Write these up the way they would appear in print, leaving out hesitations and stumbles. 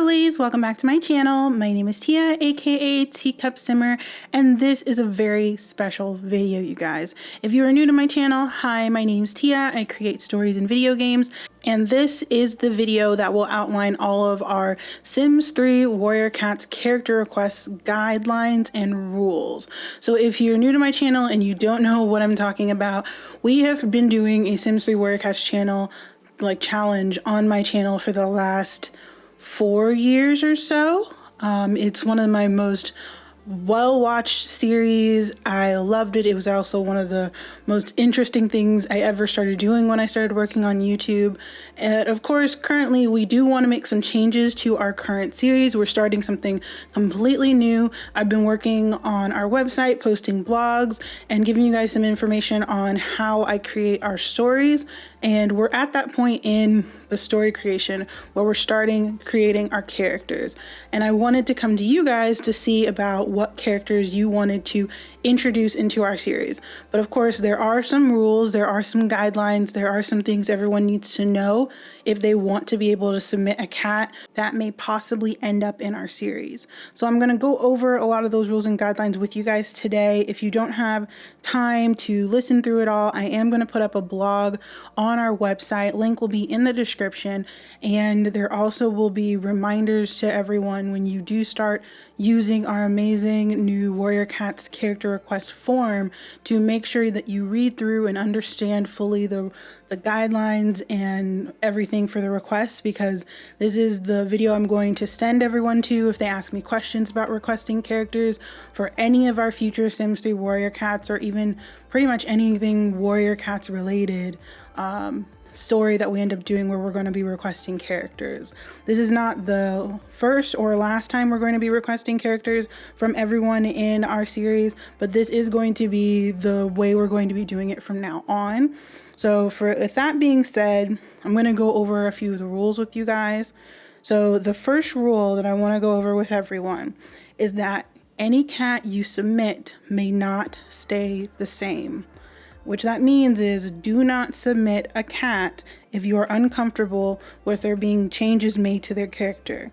girlies, welcome back to my channel. My name is Tia, aka Teacup Simmer, and this is a very special video, you guys. If you are new to my channel, hi, my name's Tia. I create stories and video games, and this is the video that will outline all of our Sims 3 Warrior Cats character requests, guidelines, and rules. So if you're new to my channel and you don't know what I'm talking about, we have been doing a Sims 3 Warrior Cats channel challenge on my channel for the last 4 years or so. It's one of my most well-watched series. I loved it. It was also one of the most interesting things I ever started doing when I started working on YouTube. And of course, currently we do want to make some changes to our current series. We're starting something completely new. I've been working on our website, posting blogs, and giving you guys some information on how I create our stories. And we're at that point in the story creation where we're starting creating our characters. And I wanted to come to you guys to see about what characters you wanted to introduce into our series. But of course, there are some rules, there are some guidelines, there are some things everyone needs to know if they want to be able to submit a cat that may possibly end up in our series. So I'm going to go over a lot of those rules and guidelines with you guys today. If you don't have time to listen through it all, I am going to put up a blog on our website. Link will be in the description, and there also will be reminders to everyone when you do start using our amazing new Warrior Cats character request form to make sure that you read through and understand fully the guidelines and everything for the request, because this is the video I'm going to send everyone to if they ask me questions about requesting characters for any of our future Sims 3 Warrior Cats, or even pretty much anything Warrior Cats related story that we end up doing where we're going to be requesting characters. This is not the first or last time we're going to be requesting characters from everyone in our series, but this is going to be the way we're going to be doing it from now on. So with that being said, I'm going to go over a few of the rules with you guys. So the first rule that I want to go over with everyone is that any cat you submit may not stay the same. Which that means is, do not submit a cat if you are uncomfortable with there being changes made to their character.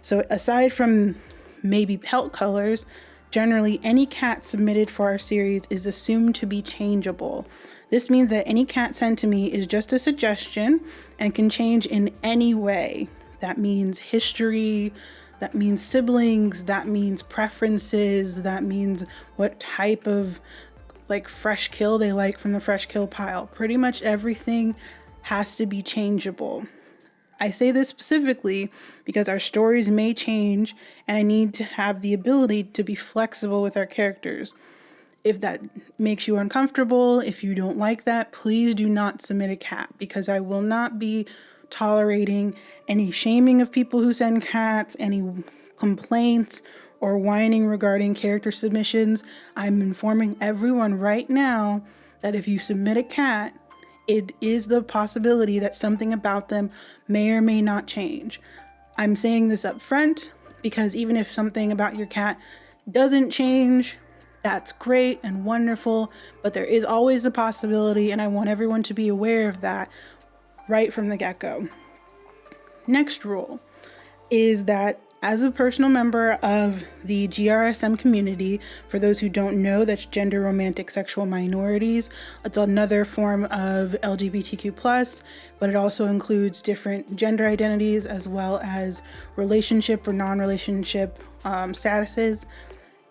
So aside from maybe pelt colors, generally any cat submitted for our series is assumed to be changeable. This means that any cat sent to me is just a suggestion and can change in any way. That means history, that means siblings, that means preferences, that means what type of fresh kill they like from the fresh kill pile. Pretty much everything has to be changeable. I say this specifically because our stories may change and I need to have the ability to be flexible with our characters. If that makes you uncomfortable, if you don't like that, please do not submit a cat, because I will not be tolerating any shaming of people who send cats, any complaints, or whining regarding character submissions. I'm informing everyone right now that if you submit a cat, it is the possibility that something about them may or may not change. I'm saying this up front because even if something about your cat doesn't change, that's great and wonderful, but there is always the possibility, and I want everyone to be aware of that right from the get-go. Next rule is that as a personal member of the GRSM community, for those who don't know, that's gender romantic sexual minorities. It's another form of LGBTQ+, but it also includes different gender identities as well as relationship or non-relationship statuses.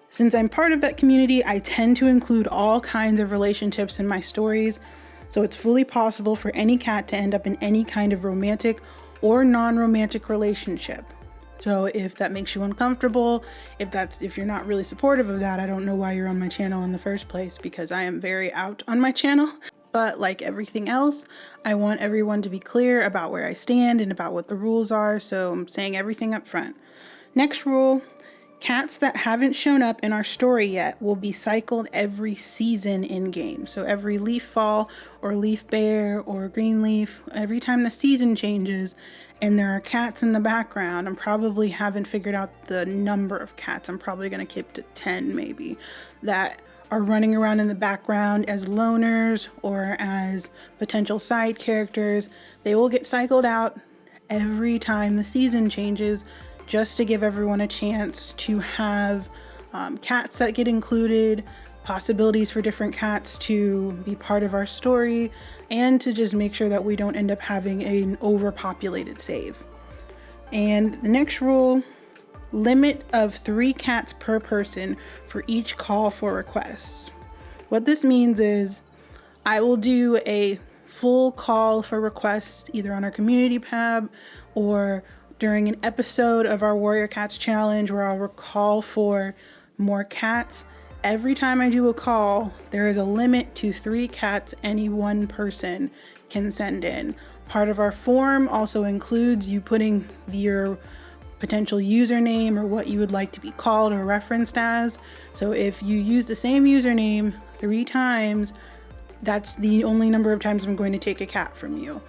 Since I'm part of that community, I tend to include all kinds of relationships in my stories. So it's fully possible for any cat to end up in any kind of romantic or non-romantic relationship. So if that makes you uncomfortable, if you're not really supportive of that, I don't know why you're on my channel in the first place, because I am very out on my channel. But like everything else, I want everyone to be clear about where I stand and about what the rules are. So I'm saying everything up front. Next rule, cats that haven't shown up in our story yet will be cycled every season in game. So every leaf fall or leaf bear or green leaf, every time the season changes and there are cats in the background, I probably haven't figured out the number of cats. I'm probably going to keep to 10 maybe, that are running around in the background as loners or as potential side characters. They will get cycled out every time the season changes, just to give everyone a chance to have cats that get included, possibilities for different cats to be part of our story, and to just make sure that we don't end up having an overpopulated save. And the next rule, limit of 3 cats per person for each call for requests. What this means is I will do a full call for requests either on our community tab or during an episode of our Warrior Cats Challenge where I'll call for more cats. Every time I do a call, there is a limit to 3 cats any one person can send in. Part of our form also includes you putting your potential username or what you would like to be called or referenced as. So if you use the same username 3 times, that's the only number of times I'm going to take a cat from you.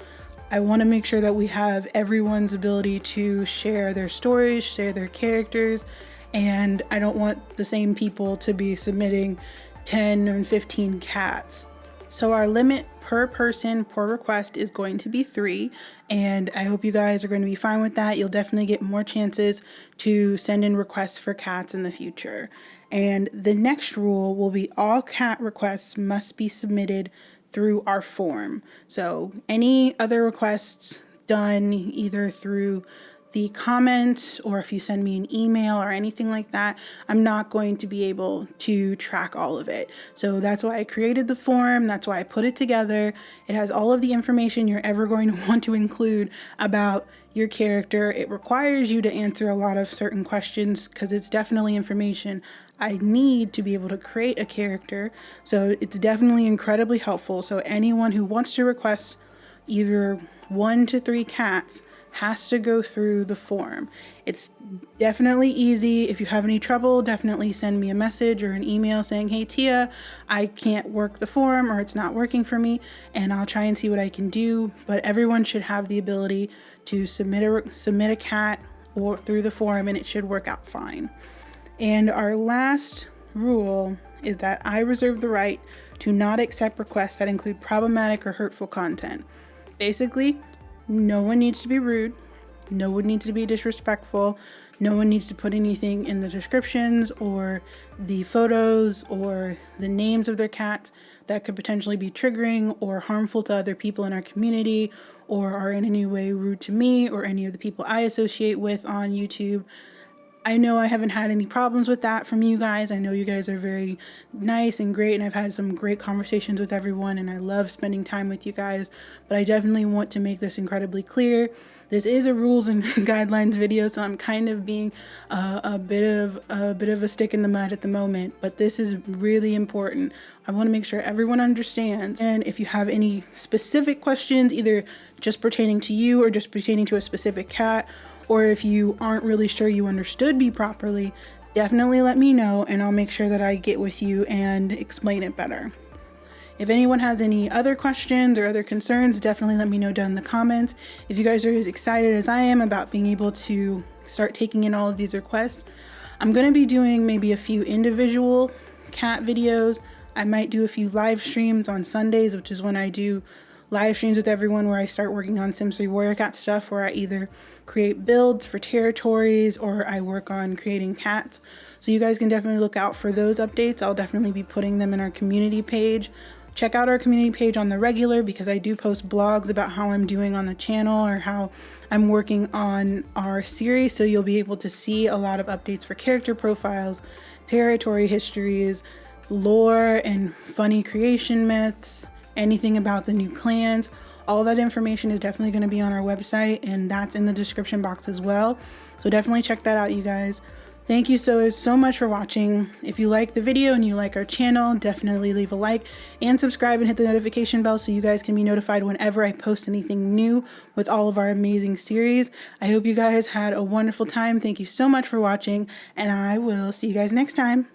I want to make sure that we have everyone's ability to share their stories, share their characters, and I don't want the same people to be submitting 10 and 15 cats. So our limit per person per request is going to be 3, and I hope you guys are going to be fine with that. You'll definitely get more chances to send in requests for cats in the future. And the next rule will be all cat requests must be submitted through our form. So any other requests done either through the comments or if you send me an email or anything like that, I'm not going to be able to track all of it. So that's why I created the form. That's why I put it together. It has all of the information you're ever going to want to include about your character. It requires you to answer a lot of certain questions because it's definitely information I need to be able to create a character. So it's definitely incredibly helpful. So anyone who wants to request either 1 to 3 cats has to go through the form. It's definitely easy. If you have any trouble, definitely send me a message or an email saying, hey Tia, I can't work the form or it's not working for me, and I'll try and see what I can do. But everyone should have the ability to submit a cat or through the form, and it should work out fine. And our last rule is that I reserve the right to not accept requests that include problematic or hurtful content. Basically, no one needs to be rude, no one needs to be disrespectful, no one needs to put anything in the descriptions or the photos or the names of their cats that could potentially be triggering or harmful to other people in our community or are in any way rude to me or any of the people I associate with on YouTube. I know I haven't had any problems with that from you guys. I know you guys are very nice and great, and I've had some great conversations with everyone, and I love spending time with you guys, but I definitely want to make this incredibly clear. This is a rules and guidelines video, so I'm kind of being a bit of a stick in the mud at the moment, but this is really important. I want to make sure everyone understands, and if you have any specific questions, either just pertaining to you or just pertaining to a specific cat, or if you aren't really sure you understood me properly, definitely let me know and I'll make sure that I get with you and explain it better. If anyone has any other questions or other concerns, definitely let me know down in the comments. If you guys are as excited as I am about being able to start taking in all of these requests, I'm going to be doing maybe a few individual cat videos. I might do a few live streams on Sundays, which is when I do live streams with everyone where I start working on Sims 3 Warrior Cat stuff, where I either create builds for territories or I work on creating cats. So you guys can definitely look out for those updates. I'll definitely be putting them in our community page. Check out our community page on the regular because I do post blogs about how I'm doing on the channel or how I'm working on our series. So you'll be able to see a lot of updates for character profiles, territory histories, lore and funny creation myths, anything about the new clans. All that information is definitely going to be on our website, and that's in the description box as well. So definitely check that out, you guys. Thank you so much for watching. If you like the video and you like our channel, definitely leave a like and subscribe and hit the notification bell so you guys can be notified whenever I post anything new with all of our amazing series. I hope you guys had a wonderful time. Thank you so much for watching, and I will see you guys next time.